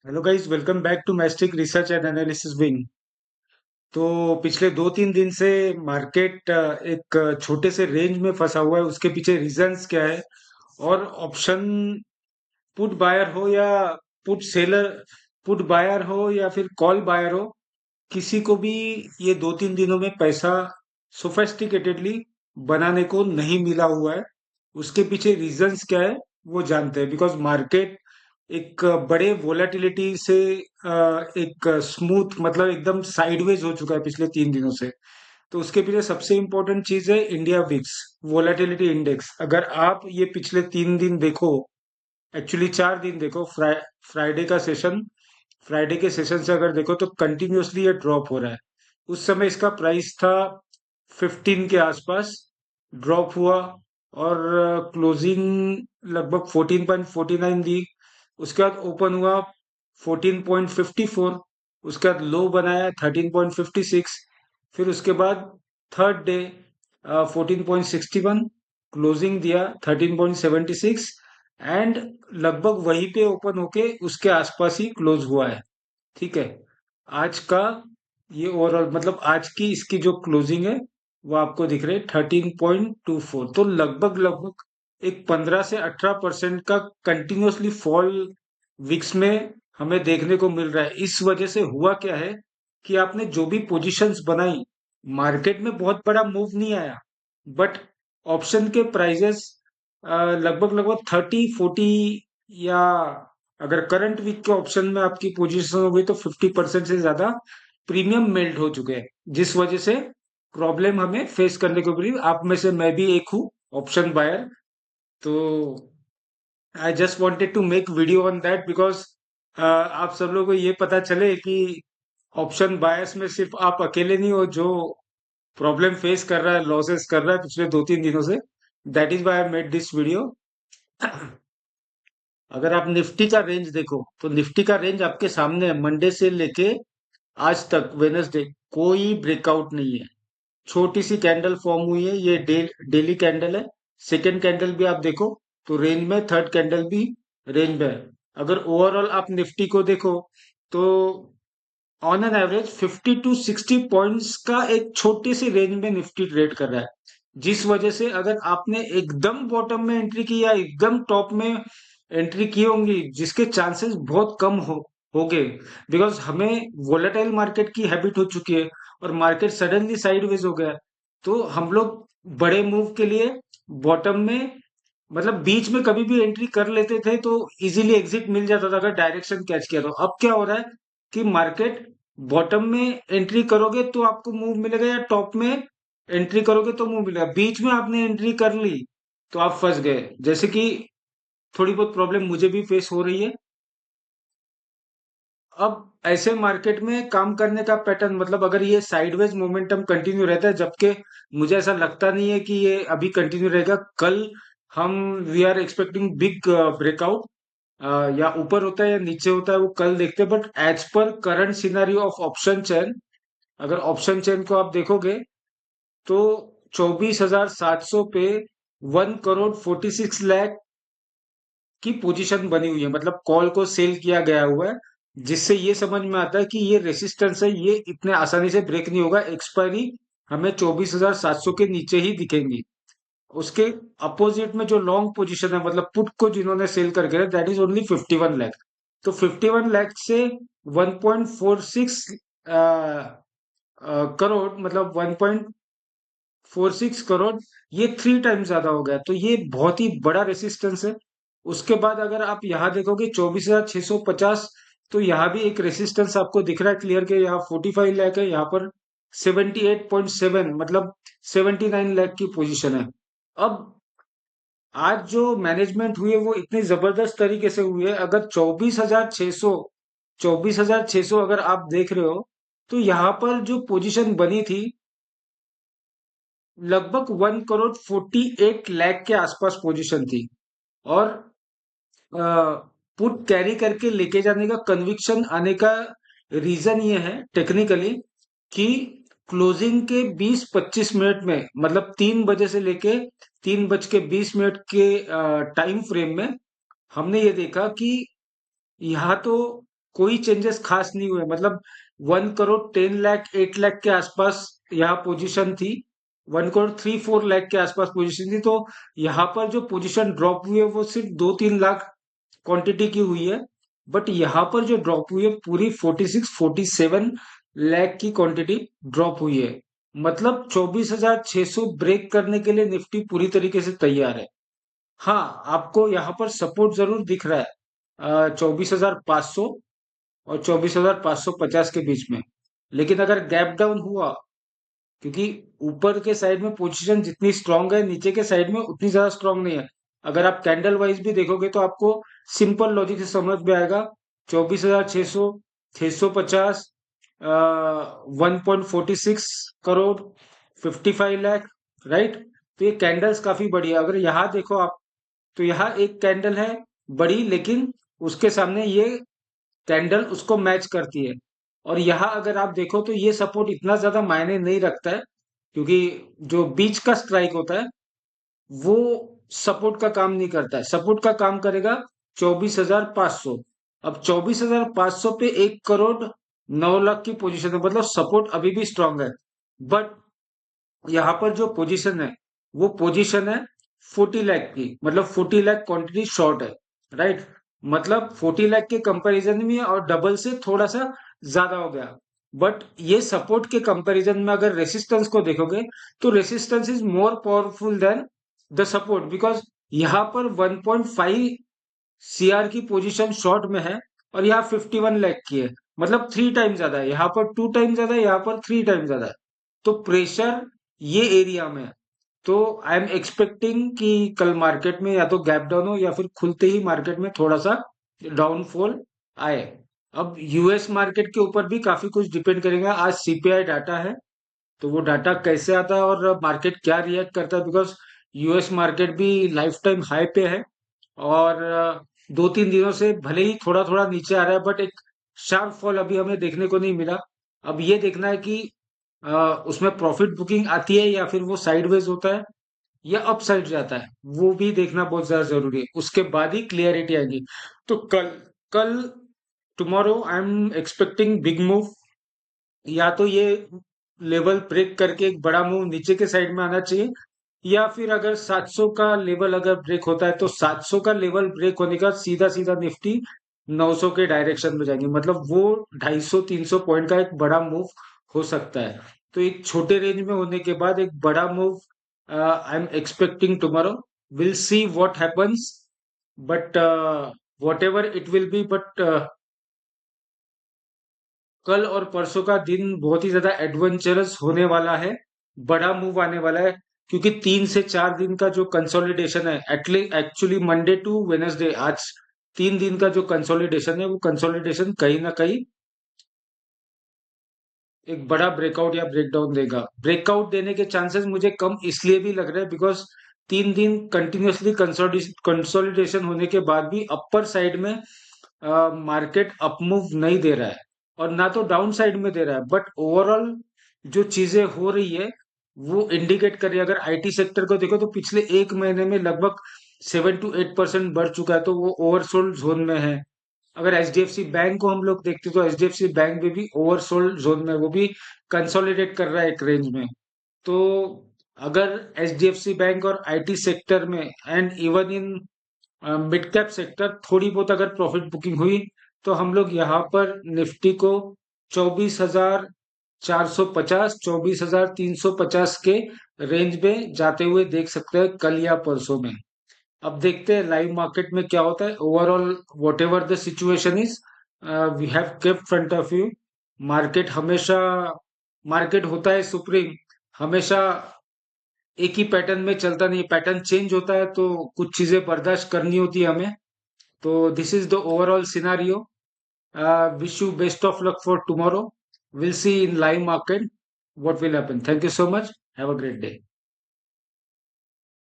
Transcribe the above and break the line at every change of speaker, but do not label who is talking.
Hello guys, welcome back to Mastic research and analysis wing. तो पिछले 2-3 दिन से मार्केट एक छोटे से रेंज में फंसा हुआ है। उसके पीछे रीजंस क्या है? और ऑप्शन पुट बायर हो या पुट सेलर, पुट बायर हो या फिर कॉल बायर हो, किसी को भी ये 2-3 दिनों में पैसा सोफेस्टिकेटेडली बनाने को नहीं मिला हुआ है। उसके पीछे रीजंस क्या है वो जानते हैं। बिकॉज मार्केट एक बड़े वोलेटिलिटी से एक स्मूथ मतलब एकदम साइडवेज हो चुका है पिछले 3 दिनों से। तो उसके पीछे सबसे इंपॉर्टेंट चीज है इंडिया विक्स वोलेटिलिटी इंडेक्स। अगर आप ये पिछले 3 दिन देखो, एक्चुअली 4 दिन देखो, फ्राइडे का सेशन, फ्राइडे के सेशन से अगर देखो तो कंटिन्यूअसली ये ड्रॉप हो रहा है। उस समय इसका प्राइस था 15 के आसपास, ड्रॉप हुआ और क्लोजिंग लगभग 14.49 दी। उसके बाद ओपन हुआ 14.54, उसके बाद लो बनाया 13.56, फिर उसके बाद थर्ड डे 14.61, क्लोजिंग दिया 13.76 एंड लगभग वहीं पे ओपन होके उसके आसपास ही क्लोज हुआ है। ठीक है। आज का ये ओवरऑल मतलब आज की इसकी जो क्लोजिंग है वो आपको दिख रही है 13.24। तो लगभग लगभग एक 15 से 18% का कंटिन्यूअसली फॉल विक्स में हमें देखने को मिल रहा है। इस वजह से हुआ क्या है कि आपने जो भी पोजीशंस बनाई, मार्केट में बहुत बड़ा मूव नहीं आया, बट ऑप्शन के प्राइजेस लगभग लगभग 30-40, या अगर करंट वीक के ऑप्शन में आपकी पोजीशन हो गई तो 50% से ज्यादा प्रीमियम मेल्ट हो चुके हैं, जिस वजह से प्रॉब्लम हमें फेस करने को मिली। आप में से मैं भी एक हूँ ऑप्शन बायर। तो I just wanted to make video on that because आप सब लोगों को ये पता चले कि ऑप्शन बायर्स में सिर्फ आप अकेले नहीं हो जो प्रॉब्लम फेस कर रहा है, लॉसेस कर रहा है पिछले 2-3 दिनों से। That is why I made this video. अगर आप निफ्टी का रेंज देखो तो निफ्टी का रेंज आपके सामने है। मंडे से लेके आज तक वेनसडे कोई ब्रेकआउट नहीं है। छोटी सी कैंडल फॉर्म हुई है, ये डेली कैंडल है। सेकेंड कैंडल भी आप देखो तो रेंज में, थर्ड कैंडल भी रेंज में है। अगर ओवरऑल आप निफ्टी को देखो तो on an average 50 to 60 points का एक छोटी सी रेंज में निफ्टी ट्रेड कर रहा है। जिस वजह से अगर आपने एकदम बॉटम में एंट्री की या एकदम टॉप में एंट्री की होंगी, जिसके चांसेस बहुत कम हो गए, बिकॉज हमें वोलेटाइल मार्केट की हैबिट हो चुकी है और मार्केट सडनली साइडवेज हो गया। तो हम लोग बड़े मूव के लिए बॉटम में मतलब बीच में कभी भी एंट्री कर लेते थे तो इजीली एग्जिट मिल जाता था अगर डायरेक्शन कैच किया तो। अब क्या हो रहा है कि मार्केट बॉटम में एंट्री करोगे तो आपको मूव मिलेगा, या टॉप में एंट्री करोगे तो मूव मिलेगा। बीच में आपने एंट्री कर ली तो आप फंस गए, जैसे कि थोड़ी बहुत प्रॉब्लम मुझे भी फेस हो रही है। अब ऐसे मार्केट में काम करने का पैटर्न मतलब अगर ये साइडवेज मोमेंटम कंटिन्यू रहता है, जबकि मुझे ऐसा लगता नहीं है कि ये अभी कंटिन्यू रहेगा। कल हम we are expecting big breakout, या ऊपर होता है या नीचे होता है वो कल देखते हैं। But as per current scenario of option chain, अगर ऑप्शन चेन को आप देखोगे तो 24,700 पे 1 करोड़ 46 लाख की पोजीशन बनी हुई है, मतलब कॉल को सेल किया गया हुआ है। जिससे ये समझ में आता है कि ये रेसिस्टेंस है, ये इतने आसानी से ब्रेक नहीं होगा। एक्सपायरी हमें 24,700 के नीचे ही दिखेंगी। उसके अपोजिट में जो लॉन्ग पोजीशन है मतलब पुट को जिन्होंने सेल करके रखा, दैट इज ओनली 51 लाख। तो 51 लाख से 1.46 करोड़ मतलब 1.46 करोड़, ये 3 टाइम्स ज्यादा हो गया। तो ये बहुत ही बड़ा रेसिस्टेंस है। उसके बाद अगर आप यहाँ देखोगे 24,650, तो यहाँ भी एक रेसिस्टेंस आपको दिख रहा है क्लियर के, यहाँ 45 लाख है, यहाँ पर 78.7 मतलब 79 लाख की पोजीशन है। अब आज जो मैनेजमेंट हुई है वो इतनी जबरदस्त तरीके से हुई है। अगर 24,600 अगर आप देख रहे हो तो यहाँ पर जो पोजीशन बनी थी लगभग 1 करोड़ 48 लाख के आसपास पोजीशन थी। और पुट कैरी करके लेके जाने का कन्विक्शन आने का रीजन ये है टेक्निकली कि क्लोजिंग के 20-25 मिनट में मतलब 3 बजे से लेके 3 बज के 20 मिनट के टाइम फ्रेम में हमने ये देखा कि यहाँ तो कोई चेंजेस खास नहीं हुए, मतलब 1 करोड़ 10 लाख 8 लाख के आसपास यहाँ पोजीशन थी, 1 करोड़ 3 4 लाख के आसपास पोजीशन थी। तो यहाँ पर जो पोजीशन ड्रॉप हुई है वो सिर्फ 2 3 लाख क्वांटिटी की हुई है। बट यहाँ पर जो ड्रॉप हुई है पूरी 46 47 लाख की क्वांटिटी ड्रॉप हुई है। मतलब 24,600 ब्रेक करने के लिए निफ्टी पूरी तरीके से तैयार है। हाँ, आपको यहाँ पर सपोर्ट जरूर दिख रहा है 24,500 और 24,550 के बीच में। लेकिन अगर गैप डाउन हुआ, क्योंकि ऊपर के साइड में पोजीशन जितनी स्ट्रांग है नीचे के साइड में उतनी ज्यादा स्ट्रांग नहीं है। अगर आप कैंडल वाइज भी देखोगे तो आपको सिंपल लॉजिक से समझ में आएगा। 24,600, 650, 1.46 करोड़, 55 लाख, राइट। तो ये कैंडल्स काफी बड़ी है। अगर यहाँ देखो आप, तो यहाँ एक कैंडल है बड़ी, लेकिन उसके सामने ये कैंडल उसको मैच करती है। और यहाँ अगर आप देखो तो ये सपोर्ट इतना ज्यादा मायने नहीं रखता है, क्योंकि जो बीच का स्ट्राइक होता है वो सपोर्ट का काम नहीं करता है। सपोर्ट का काम करेगा 24,500। अब 24,500 पे 1 करोड़ 9 लाख की पोजीशन है, मतलब सपोर्ट अभी भी स्ट्रांग है। बट यहाँ पर जो पोजीशन है वो पोजीशन है 40 लाख की, मतलब 40 लाख क्वांटिटी शॉर्ट है, राइट। मतलब 40 लाख के कंपैरिजन में और डबल से थोड़ा सा ज्यादा हो गया। बट ये सपोर्ट के कंपैरिजन में अगर रेसिस्टेंस को देखोगे तो resistance is more powerful than the support, because यहाँ पर 1.5 सीआर की पोजीशन शॉर्ट में है और यहाँ 51 लाख की है। मतलब 3 टाइम ज्यादा है, यहाँ पर 2 टाइम ज्यादा है, यहाँ पर 3 टाइम ज्यादा है। तो प्रेशर ये एरिया में है। तो आई एम एक्सपेक्टिंग कि कल मार्केट में या तो गैप डाउन हो या फिर खुलते ही मार्केट में थोड़ा सा डाउनफॉल आए। अब यूएस मार्केट के ऊपर भी काफी कुछ डिपेंड करेगा। आज सीपीआई डाटा है, तो वो डाटा कैसे आता है और मार्केट क्या रिएक्ट करता है, बिकॉज यूएस मार्केट भी लाइफ टाइम हाई पे है। और 2 3 दिनों से भले ही थोड़ा थोड़ा नीचे आ रहा है, बट एक शार्प फॉल अभी हमें देखने को नहीं मिला। अब ये देखना है कि उसमें प्रॉफिट बुकिंग आती है या फिर वो साइडवेज होता है या अप साइड जाता है, वो भी देखना बहुत ज्यादा जरूरी है। उसके बाद ही क्लियरिटी आएगी। तो कल कल tomorrow I am expecting big move. या तो ये लेवल ब्रेक करके एक बड़ा मूव नीचे के साइड में आना चाहिए, या फिर अगर 700 का लेवल अगर ब्रेक होता है तो 700 का लेवल ब्रेक होने का सीधा सीधा निफ्टी 900 के डायरेक्शन में जाएंगे। मतलब वो 250 300 पॉइंट का एक बड़ा मूव हो सकता है। तो एक छोटे रेंज में होने के बाद एक बड़ा move I am expecting tomorrow. Will see what happens, but what ever it will be, but कल और परसों का दिन बहुत ही ज्यादा एडवेंचरस होने वाला है। बड़ा मूव आने वाला है, क्योंकि 3 से 4 दिन का जो कंसोलिडेशन है, एक्चुअली मंडे टू वेनसडे, आज 3 दिन का जो कंसोलिडेशन है वो कंसोलिडेशन कहीं ना कहीं एक बड़ा ब्रेकआउट या ब्रेकडाउन देगा। ब्रेकआउट देने के चांसेस मुझे कम इसलिए भी लग रहे हैं बिकॉज 3 दिन कंटिन्यूअसली कंसोलिडेशन होने के बाद भी अपर साइड में मार्केट अपमूव नहीं दे रहा है और ना तो डाउन साइड में दे रहा है। बट ओवरऑल जो चीजें हो रही है वो इंडिकेट कर रही है। अगर आईटी सेक्टर को देखो तो पिछले 1 महीने में लगभग 7 to 8% बढ़ चुका है, तो वो ओवरसोल्ड जोन में है। अगर एचडीएफसी बैंक को हम लोग देखते तो एचडीएफसी बैंक में भी ओवरसोल्ड जोन में, वो भी कंसोलिडेट कर रहा है एक रेंज में। तो अगर एचडीएफसी बैंक और आईटी सेक्टर में and even in mid cap sector थोड़ी बहुत अगर प्रॉफिट बुकिंग हुई, तो हम लोग यहाँ पर निफ्टी को 24,450 24,350 के रेंज में जाते हुए देख सकते हैं कल या परसों में। अब देखते हैं लाइव मार्केट में क्या होता है। Overall whatever the situation is, we have kept front of you. Market हमेशा, मार्केट होता है सुप्रीम, हमेशा एक ही पैटर्न में चलता नहीं, पैटर्न चेंज होता है, तो कुछ चीजें बर्दाश्त करनी होती है हमें। तो this is the overall scenario. Wish you best of luck for tomorrow. Will see in live market what will happen. Thank you so much. Have a great day.